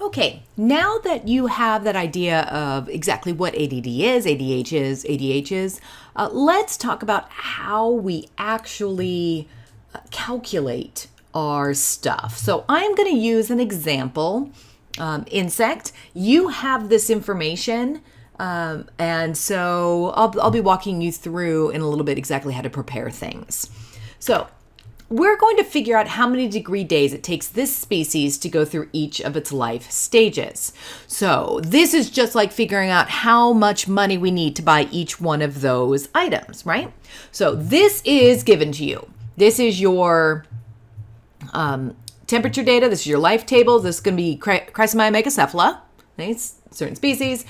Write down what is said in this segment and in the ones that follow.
Okay, now that you have that idea of exactly what ADD is, ADH is, let's talk about how we actually calculate our stuff. So I'm going to use an example. Insect, you have this information, and so I'll be walking you through in a little bit exactly how to prepare things. So we're going to figure out how many degree days it takes this species to go through each of its life stages. So this is just like figuring out how much money we need to buy each one of those items, right? So this is given to you. This is your temperature data. This is your life table. This is going to be Chrysomya megacephala, certain species.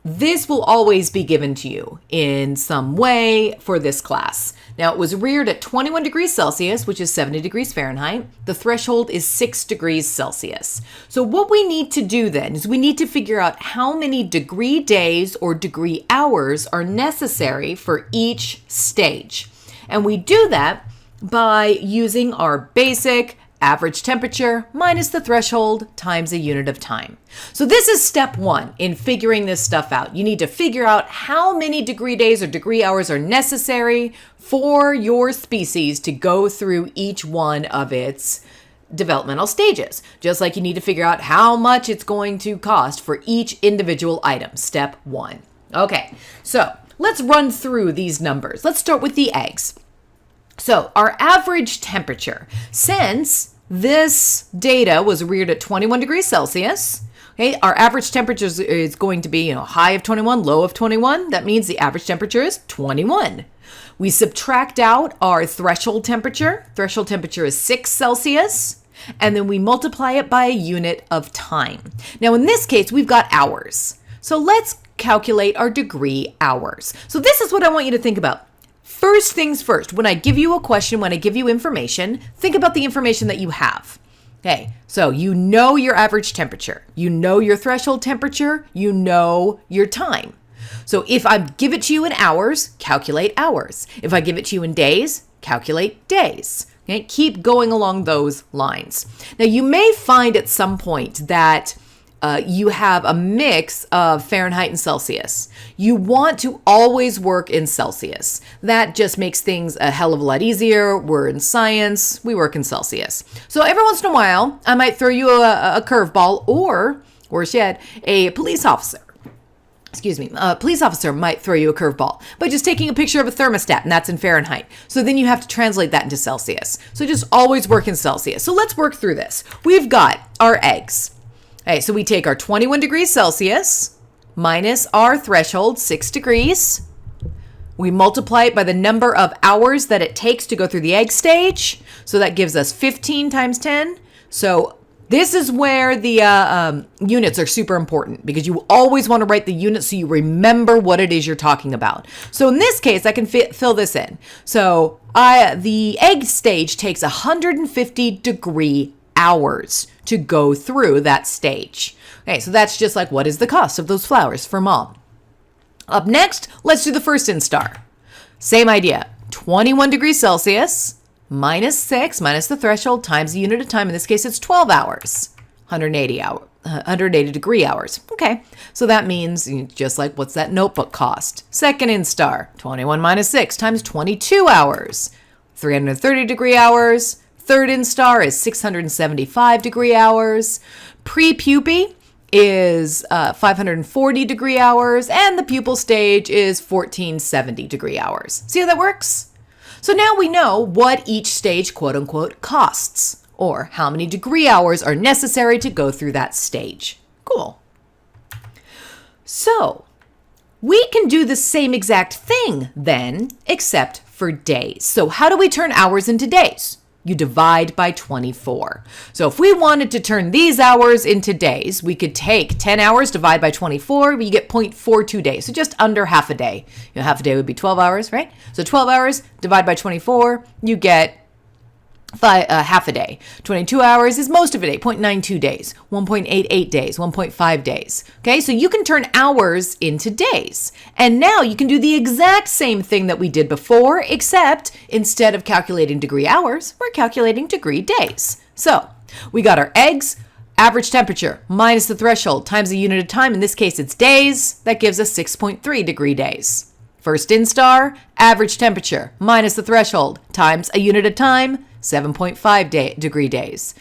This will always be given to you in some way for this class. Now, it was reared at 21 degrees Celsius, which is 70 degrees Fahrenheit. The threshold is 6 degrees Celsius. So what we need to do then is we need to figure out how many degree days or degree hours are necessary for each stage. And we do that by using our basic average temperature minus the threshold times a unit of time. So this is step one in figuring this stuff out. You need to figure out how many degree days or degree hours are necessary for your species to go through each one of its developmental stages. Just like you need to figure out how much it's going to cost for each individual item. Step one. Okay, so let's run through these numbers. Let's start with the eggs. So our average temperature, since this data was reared at 21 degrees Celsius, okay, our average temperature is going to be, high of 21, low of 21. That means the average temperature is 21. We subtract out our threshold temperature. Threshold temperature is 6 Celsius. And then we multiply it by a unit of time. Now, in this case, we've got hours. So let's calculate our degree hours. So this is what I want you to think about. First things first, when I give you a question, when I give you information, think about the information that you have. Okay, so you know your average temperature, you know your threshold temperature, you know your time. So if I give it to you in hours, calculate hours. If I give it to you in days, calculate days. Okay, keep going along those lines. Now you may find at some point that you have a mix of Fahrenheit and Celsius. You want to always work in Celsius. That just makes things a hell of a lot easier. We're in science, we work in Celsius. So every once in a while, I might throw you a curveball, or worse yet, a police officer. A police officer might throw you a curveball by just taking a picture of a thermostat, and that's in Fahrenheit. So then you have to translate that into Celsius. So just always work in Celsius. So let's work through this. We've got our eggs. Okay, so we take our 21 degrees Celsius minus our threshold, 6 degrees. We multiply it by the number of hours that it takes to go through the egg stage. So that gives us 15 times 10. So this is where the units are super important, because you always want to write the units so you remember what it is you're talking about. So in this case, I can fill this in. So the egg stage takes 150 degree hours to go through that stage. Okay, so that's just like, what is the cost of those flowers for mom? Up next, let's do the first instar. Same idea, 21 degrees Celsius minus 6 minus the threshold times the unit of time. In this case, it's 12 hours, 180 degree hours. Okay, so that means just like, what's that notebook cost? Second instar, 21 minus 6 times 22 hours, 330 degree hours. Third instar is 675 degree hours. Pre-pupae is 540 degree hours, and the pupal stage is 1470 degree hours. See how that works? So now we know what each stage, quote unquote, costs, or how many degree hours are necessary to go through that stage. Cool. So we can do the same exact thing then, except for days. So how do we turn hours into days? You divide by 24. So if we wanted to turn these hours into days, we could take 10 hours, divide by 24, you get 0.42 days. So just under half a day. Half a day would be 12 hours, right? So 12 hours, divide by 24, you get half a day. 22 hours is most of a day, 0.92 days, 1.88 days, 1.5 days. Okay, so you can turn hours into days. And now you can do the exact same thing that we did before, except instead of calculating degree hours, we're calculating degree days. So we got our eggs. average temperature minus the threshold times the unit of time. In this case, it's days. That gives us 6.3 degree days. First instar, average temperature minus the threshold times a unit of time, 7.5 degree days.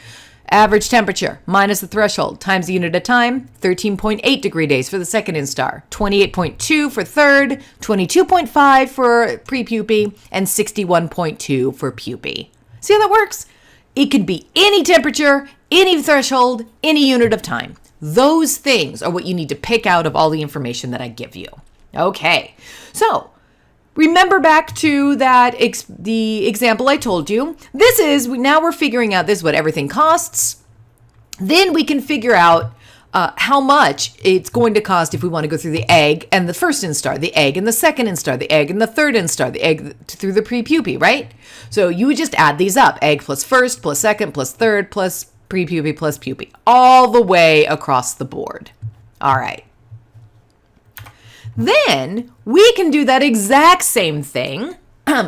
Average temperature minus the threshold times the unit of time, 13.8 degree days for the second instar, 28.2 for third, 22.5 for pre-pupae, and 61.2 for pupae. See how that works? It could be any temperature, any threshold, any unit of time. Those things are what you need to pick out of all the information that I give you. Okay, so remember back to that the example I told you. This is, now we're figuring out this is what everything costs. Then we can figure out how much it's going to cost if we want to go through the egg and the first instar, the egg and the second instar, the egg and the third instar, the egg through the pre-pupae, right? So you would just add these up, egg plus first, plus second, plus third, plus pre-pupae, plus pupae, all the way across the board. All right. Then we can do that exact same thing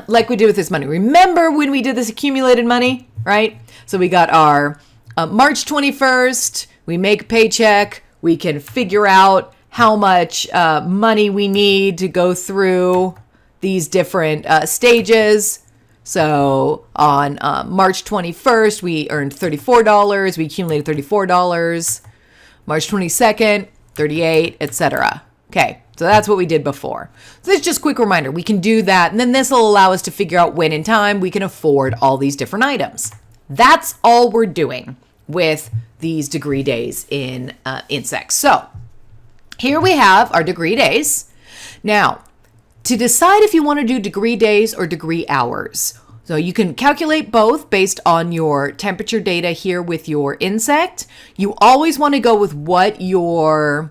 like we did with this money. Remember when we did this accumulated money, right? So we got our March 21st, we make a paycheck, we can figure out how much money we need to go through these different stages. So on March 21st, we earned $34, we accumulated $34, March 22nd, 38, etc. Okay. So that's what we did before. So this is just a quick reminder. We can do that, and then this will allow us to figure out when in time we can afford all these different items. That's all we're doing with these degree days in insects. So here we have our degree days. Now, to decide if you want to do degree days or degree hours, so you can calculate both based on your temperature data here with your insect. You always want to go with what your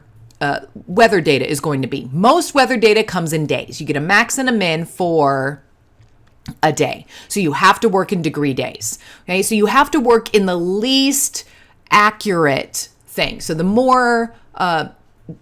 weather data is going to be. Most weather data comes in days. You get a max and a min for a day. So you have to work in degree days. Okay, so you have to work in the least accurate thing. So the more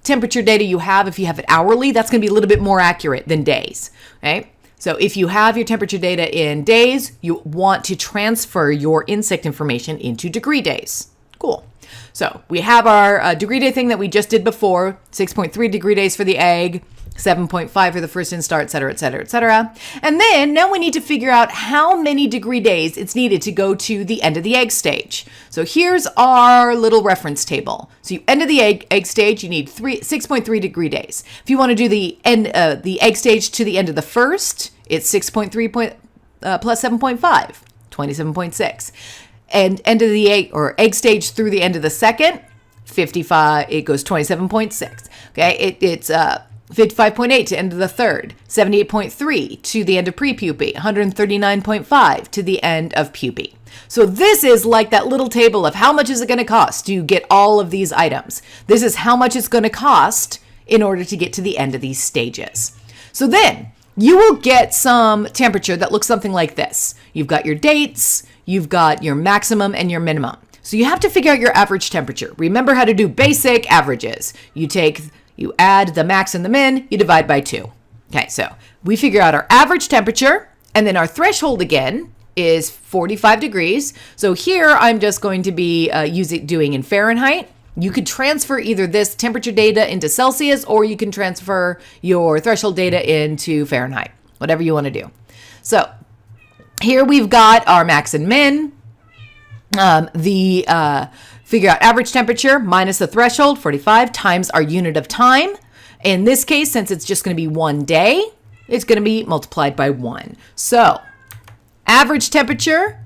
temperature data you have, if you have it hourly, that's going to be a little bit more accurate than days. Okay, so if you have your temperature data in days, you want to transfer your insect information into degree days. Cool. So we have our degree day thing that we just did before, 6.3 degree days for the egg, 7.5 for the first instar, et cetera, et cetera, et cetera. And then now we need to figure out how many degree days it's needed to go to the end of the egg stage. So here's our little reference table. So you end of the egg stage, you need 6.3 degree days. If you want to do the end the egg stage to the end of the first, it's 6.3 plus 7.5, 27.6. And end of the egg stage through the end of the second, 55, it goes 27.6. Okay, it's 55.8 to end of the third, 78.3 to the end of pre-pupae, 139.5 to the end of pupae. So this is like that little table of how much is it going to cost to get all of these items. This is how much it's going to cost in order to get to the end of these stages. So then you will get some temperature that looks something like this. You've got your dates, you've got your maximum and your minimum. So you have to figure out your average temperature. Remember how to do basic averages. You add the max and the min, you divide by 2. Okay, so we figure out our average temperature, and then our threshold again is 45 degrees. So here I'm just going to be doing in Fahrenheit. You could transfer either this temperature data into Celsius, or you can transfer your threshold data into Fahrenheit, whatever you want to do. So here we've got our max and min. Figure out average temperature minus the threshold, 45, times our unit of time. In this case, since it's just going to be 1 day, it's going to be multiplied by 1. So average temperature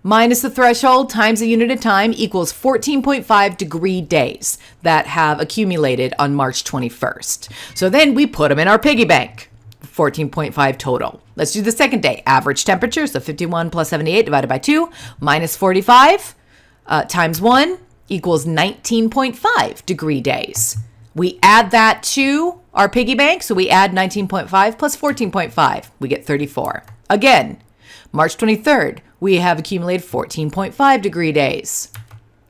minus the threshold times the unit of time equals 14.5 degree days that have accumulated on March 21st. So then we put them in our piggy bank, 14.5 total. Let's do the second day. Average temperature, so 51 plus 78 divided by 2 minus 45 times 1 equals 19.5 degree days. We add that to our piggy bank, so we add 19.5 plus 14.5. We get 34. Again, March 23rd, we have accumulated 14.5 degree days.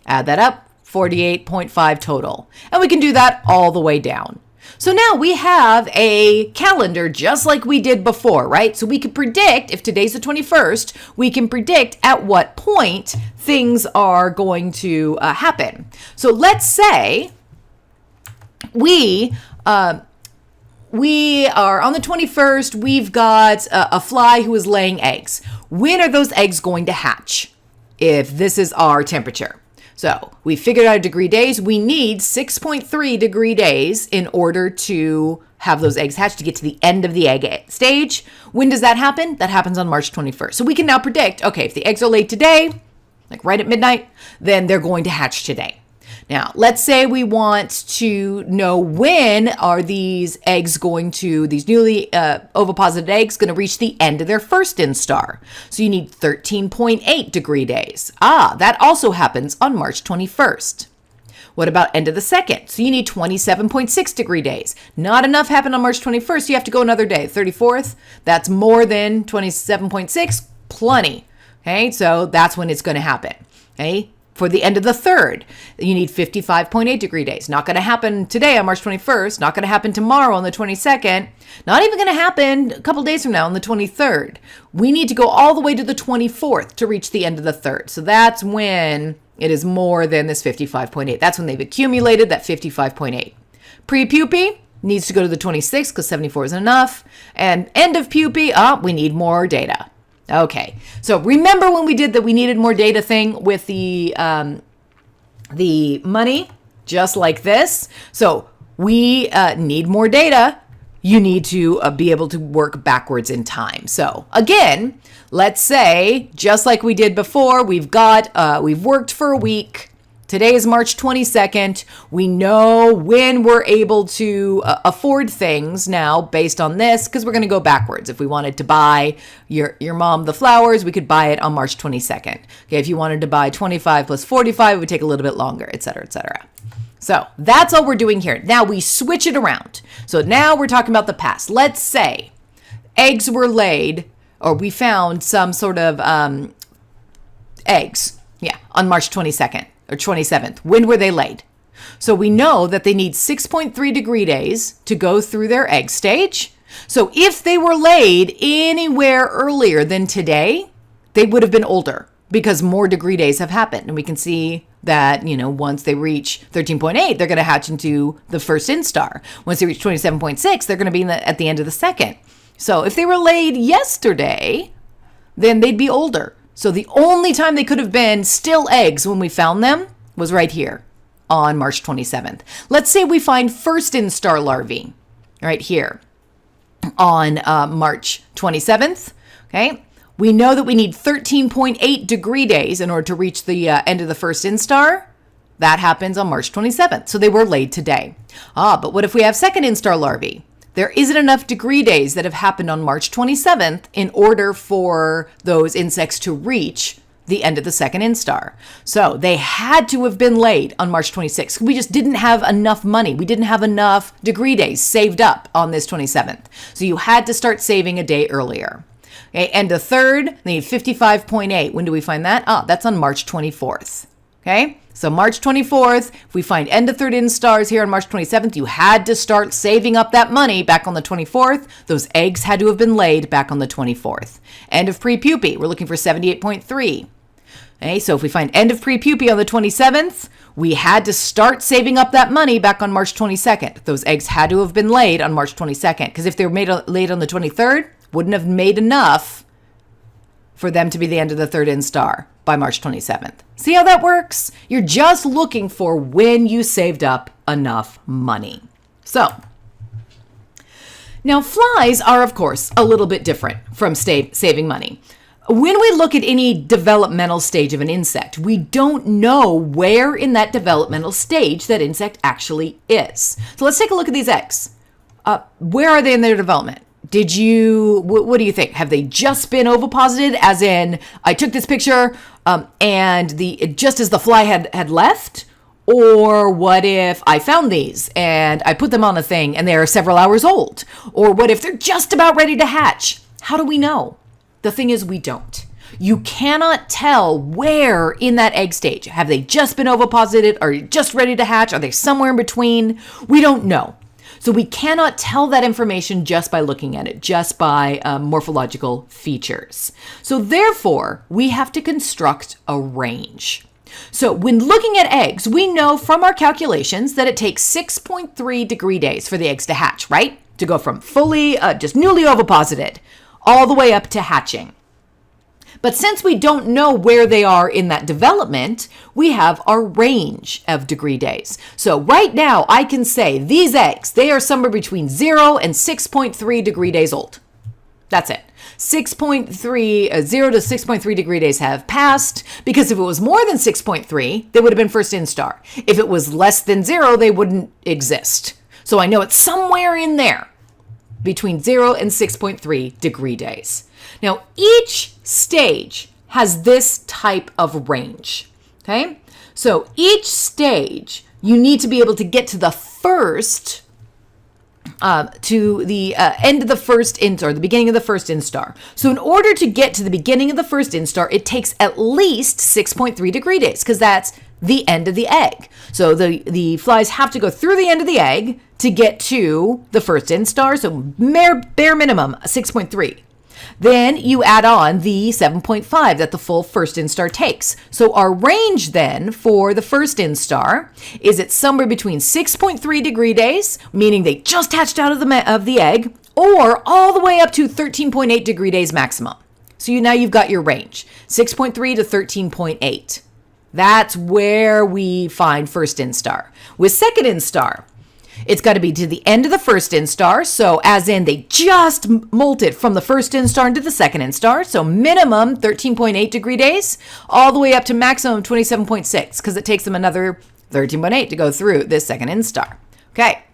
Add that up, 48.5 total. And we can do that all the way down. So now we have a calendar just like we did before, right? So we can predict, if today's the 21st, we can predict at what point things are going to happen. So let's say we are on the 21st, we've got a fly who is laying eggs. When are those eggs going to hatch if this is our temperature? So we figured out degree days. We need 6.3 degree days in order to have those eggs hatch to get to the end of the egg stage. When does that happen? That happens on March 21st. So we can now predict, okay, if the eggs are laid today, like right at midnight, then they're going to hatch today. Now, let's say we want to know when are these eggs going to, these newly oviposited eggs going to reach the end of their first instar. So you need 13.8 degree days. That also happens on March 21st. What about end of the second? So you need 27.6 degree days. Not enough happened on March 21st. You have to go another day. 34th, that's more than 27.6, plenty. Okay, so that's when it's going to happen. Okay. For the end of the third, you need 55.8 degree days. Not going to happen today on March 21st. Not going to happen tomorrow on the 22nd. Not even going to happen a couple days from now on the 23rd. We need to go all the way to the 24th to reach the end of the third. So that's when it is more than this 55.8. That's when they've accumulated that 55.8. Pre-pupae needs to go to the 26th because 74 isn't enough. And end of pupae, we need more data. Okay, so remember when we did that we needed more data thing with the money, just like this. So we need more data. You need to be able to work backwards in time. So again, let's say, just like we did before, we've worked for a week. Today is March 22nd. We know when we're able to afford things now based on this, because we're going to go backwards. If we wanted to buy your mom the flowers, we could buy it on March 22nd. Okay, if you wanted to buy 25 plus 45, it would take a little bit longer, et cetera, et cetera. So that's all we're doing here. Now we switch it around. So now we're talking about the past. Let's say eggs were laid, or we found some sort of eggs, on March 22nd. Or 27th. When were they laid? So we know that they need 6.3 degree days to go through their egg stage. So if they were laid anywhere earlier than today, they would have been older because more degree days have happened. And we can see that, once they reach 13.8, they're going to hatch into the first instar. Once they reach 27.6, they're going to be at the end of the second. So if they were laid yesterday, then they'd be older. So the only time they could have been still eggs when we found them was right here on March 27th. Let's say we find first instar larvae right here on March 27th. Okay. We know that we need 13.8 degree days in order to reach the end of the first instar. That happens on March 27th. So they were laid today. But what if we have second instar larvae? There isn't enough degree days that have happened on March 27th in order for those insects to reach the end of the second instar. So they had to have been laid on March 26th. We just didn't have enough money. We didn't have enough degree days saved up on this 27th. So you had to start saving a day earlier. Okay, and the third, they need 55.8. When do we find that? That's on March 24th. Okay, so March 24th, if we find end of third instars here on March 27th, you had to start saving up that money back on the 24th. Those eggs had to have been laid back on the 24th. End of pre-pupae, we're looking for 78.3. Okay, so if we find end of pre-pupae on the 27th, we had to start saving up that money back on March 22nd. Those eggs had to have been laid on March 22nd, because if they were laid on the 23rd, wouldn't have made enough for them to be the end of the third instar by March 27th. See how that works? You're just looking for when you saved up enough money. So, now flies are, of course, a little bit different from saving money. When we look at any developmental stage of an insect, we don't know where in that developmental stage that insect actually is. So let's take a look at these eggs. Where are they in their development? What do you think? Have they just been oviposited, as in I took this picture and just as the fly had left? Or what if I found these and I put them on a thing and they're several hours old? Or what if they're just about ready to hatch? How do we know? The thing is, we don't. You cannot tell where in that egg stage. Have they just been oviposited? Are you just ready to hatch? Are they somewhere in between? We don't know. So we cannot tell that information just by looking at it, just by morphological features. So therefore, we have to construct a range. So when looking at eggs, we know from our calculations that it takes 6.3 degree days for the eggs to hatch, right? To go from fully, just newly oviposited, all the way up to hatching. But since we don't know where they are in that development, we have our range of degree days. So right now, I can say these eggs, they are somewhere between 0 and 6.3 degree days old. That's it. 0 to 6.3 degree days have passed, because if it was more than 6.3, they would have been first instar. If it was less than 0, they wouldn't exist. So I know it's somewhere in there between 0 and 6.3 degree days. Now, each stage has this type of range, okay? So each stage, you need to be able to get to the first, to the end of the first instar, the beginning of the first instar. So in order to get to the beginning of the first instar, it takes at least 6.3 degree days, because that's the end of the egg. So the flies have to go through the end of the egg to get to the first instar. So bare minimum, 6.3. Then you add on the 7.5 that the full first instar takes. So our range then for the first instar is at somewhere between 6.3 degree days, meaning they just hatched out of the egg, or all the way up to 13.8 degree days maximum. So now you've got your range, 6.3 to 13.8. That's where we find first instar. With second instar, it's got to be to the end of the first instar. So as in they just molted from the first instar into the second instar. So minimum 13.8 degree days, all the way up to maximum 27.6, because it takes them another 13.8 to go through this second instar. Okay.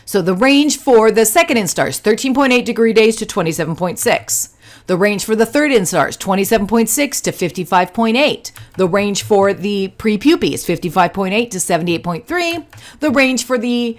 So the range for the second instar is 13.8 degree days to 27.6. The range for the third instar is 27.6 to 55.8. The range for the pre-pupae is 55.8 to 78.3. The range for the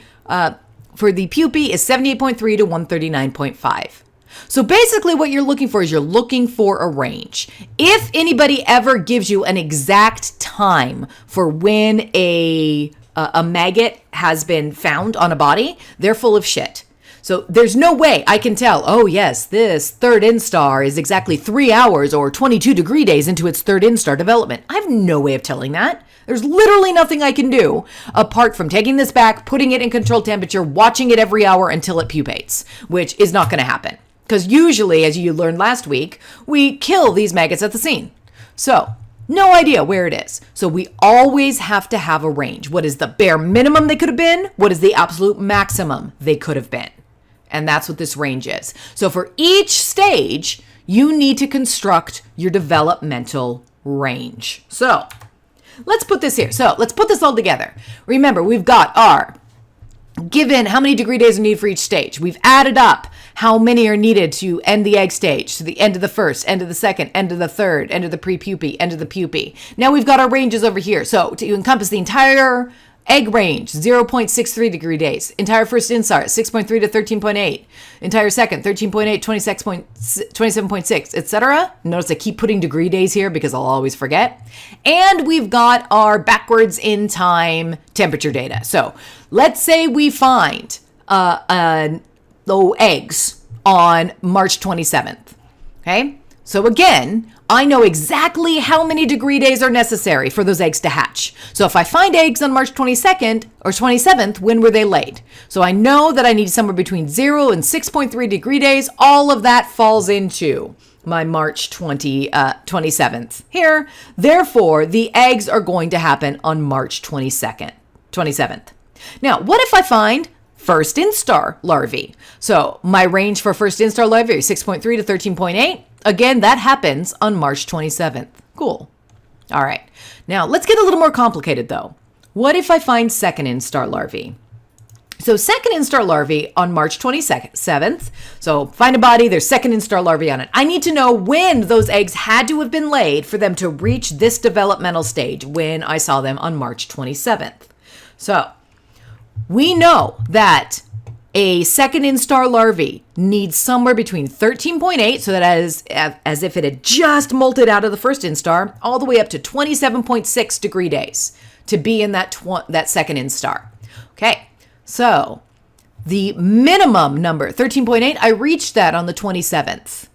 pupae is 78.3 to 139.5. So basically what you're looking for is you're looking for a range. If anybody ever gives you an exact time for when a maggot has been found on a body, they're full of shit. So there's no way I can tell, oh yes, this third instar is exactly 3 hours or 22 degree days into its third instar development. I have no way of telling that. There's literally nothing I can do apart from taking this back, putting it in controlled temperature, watching it every hour until it pupates, which is not going to happen. Because usually, as you learned last week, we kill these maggots at the scene. So no idea where it is. So we always have to have a range. What is the bare minimum they could have been? What is the absolute maximum they could have been? And that's what this range is. So for each stage, you need to construct your developmental range. So let's put this here. So let's put this all together. Remember, we've got our given how many degree days are needed for each stage. We've added up how many are needed to end the egg stage, to the end of the first, end of the second, end of the third, end of the pre-pupae, end of the pupae. Now we've got our ranges over here. So to encompass the entire egg range, 0.63 degree days. Entire first instar, 6.3 to 13.8. Entire second, 13.8, 27.6, etc. Notice I keep putting degree days here because I'll always forget. And we've got our backwards in time temperature data. So let's say we find eggs on March 27th. Okay? So again, I know exactly how many degree days are necessary for those eggs to hatch. So if I find eggs on March 22nd or 27th, when were they laid? So I know that I need somewhere between 0 and 6.3 degree days. All of that falls into my March 27th here. Therefore, the eggs are going to happen on March 27th. Now, what if I find first instar larvae? So my range for first instar larvae is 6.3 to 13.8. Again, that happens on March 27th. Cool. All right. Now, let's get a little more complicated, though. What if I find second instar larvae? So second instar larvae on March 27th. So find a body, there's second instar larvae on it. I need to know when those eggs had to have been laid for them to reach this developmental stage when I saw them on March 27th. So we know that a second instar larvae needs somewhere between 13.8, so that as if it had just molted out of the first instar, all the way up to 27.6 degree days to be in that second instar. Okay, so The minimum number, 13.8, I reached that on the 27th.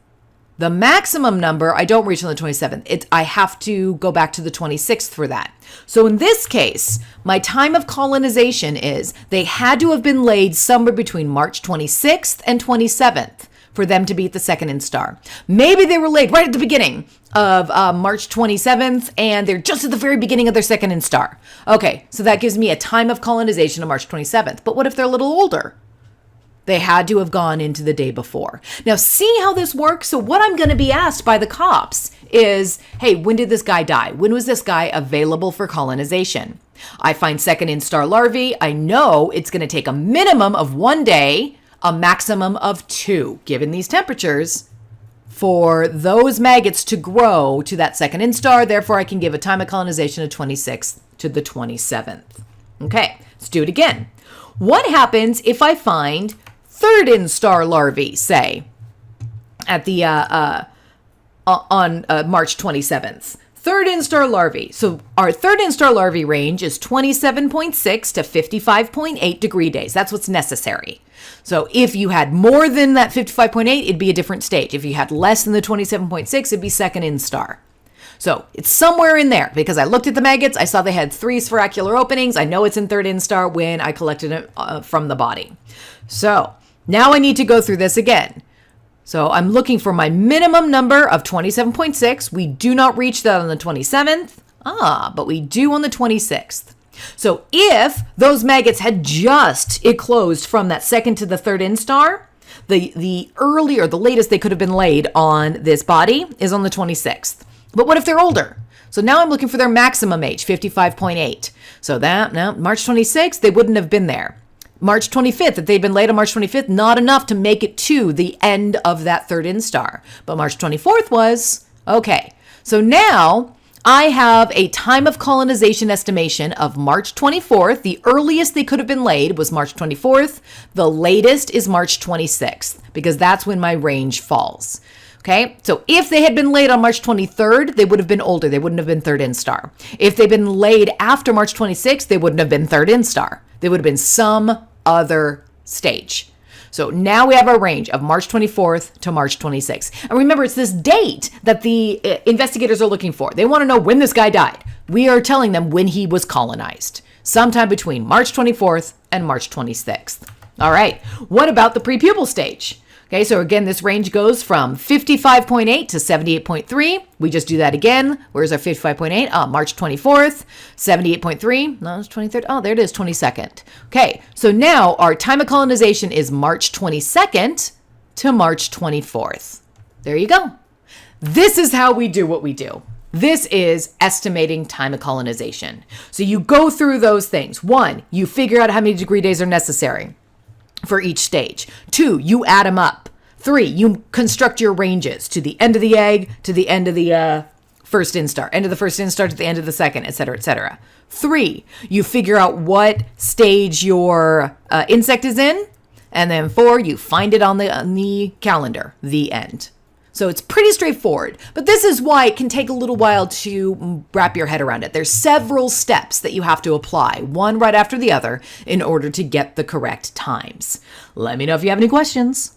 The maximum number, I don't reach on the 27th. I have to go back to the 26th for that. So in this case, my time of colonization is they had to have been laid somewhere between March 26th and 27th for them to be at the second instar. Maybe they were laid right at the beginning of March 27th, and they're just at the very beginning of their second instar. Okay, so that gives me a time of colonization of March 27th. But what if they're a little older? They had to have gone into the day before. Now, see how this works? So what I'm going to be asked by the cops is, hey, when did this guy die? When was this guy available for colonization? I find second instar larvae. I know it's going to take a minimum of 1 day, a maximum of 2, given these temperatures, for those maggots to grow to that second instar. Therefore, I can give a time of colonization of 26th to the 27th. Okay, let's do it again. What happens if I find third instar larvae, say, at the on March 27th? Third instar larvae. So our third instar larvae range is 27.6 to 55.8 degree days. That's what's necessary. So if you had more than that 55.8, it'd be a different stage. If you had less than the 27.6, it'd be second instar. So it's somewhere in there because I looked at the maggots. I saw they had 3 spherocular openings. I know it's in third instar when I collected it from the body. So now I need to go through this again. So I'm looking for my minimum number of 27.6. We do not reach that on the 27th. But we do on the 26th. So if those maggots had just eclosed from that second to the third instar, the earlier, the latest they could have been laid on this body is on the 26th. But what if they're older? So now I'm looking for their maximum age, 55.8. So that, now March 26th, they wouldn't have been there. March 25th, if they'd been laid on March 25th, not enough to make it to the end of that third instar. But March 24th was. Okay, so now I have a time of colonization estimation of March 24th. The earliest they could have been laid was March 24th. The latest is March 26th because that's when my range falls. Okay, so if they had been laid on March 23rd, they would have been older. They wouldn't have been third instar. If they'd been laid after March 26th, they wouldn't have been third instar. They would have been some other stage. So now we have our range of March 24th to March 26th. And remember, it's this date that the investigators are looking for. They want to know when this guy died. We are telling them when he was colonized, sometime between March 24th and March 26th. All right, what about the prepupal stage? Okay, so again, this range goes from 55.8 to 78.3. We just do that again. Where's our 55.8? March 24th, 78.3. No, it's 23rd. Oh, there it is, 22nd. Okay, so now our time of colonization is March 22nd to March 24th. There you go. This is how we do what we do. This is estimating time of colonization. So you go through those things. 1, you figure out how many degree days are necessary for each stage. 2, you add them up. 3, you construct your ranges to the end of the egg, to the end of the first instar, end of the first instar to the end of the second, etc., etc. 3, you figure out what stage your insect is in. And then 4, you find it on the calendar, the end. So it's pretty straightforward, but this is why it can take a little while to wrap your head around it. There's several steps that you have to apply, one right after the other, in order to get the correct times. Let me know if you have any questions.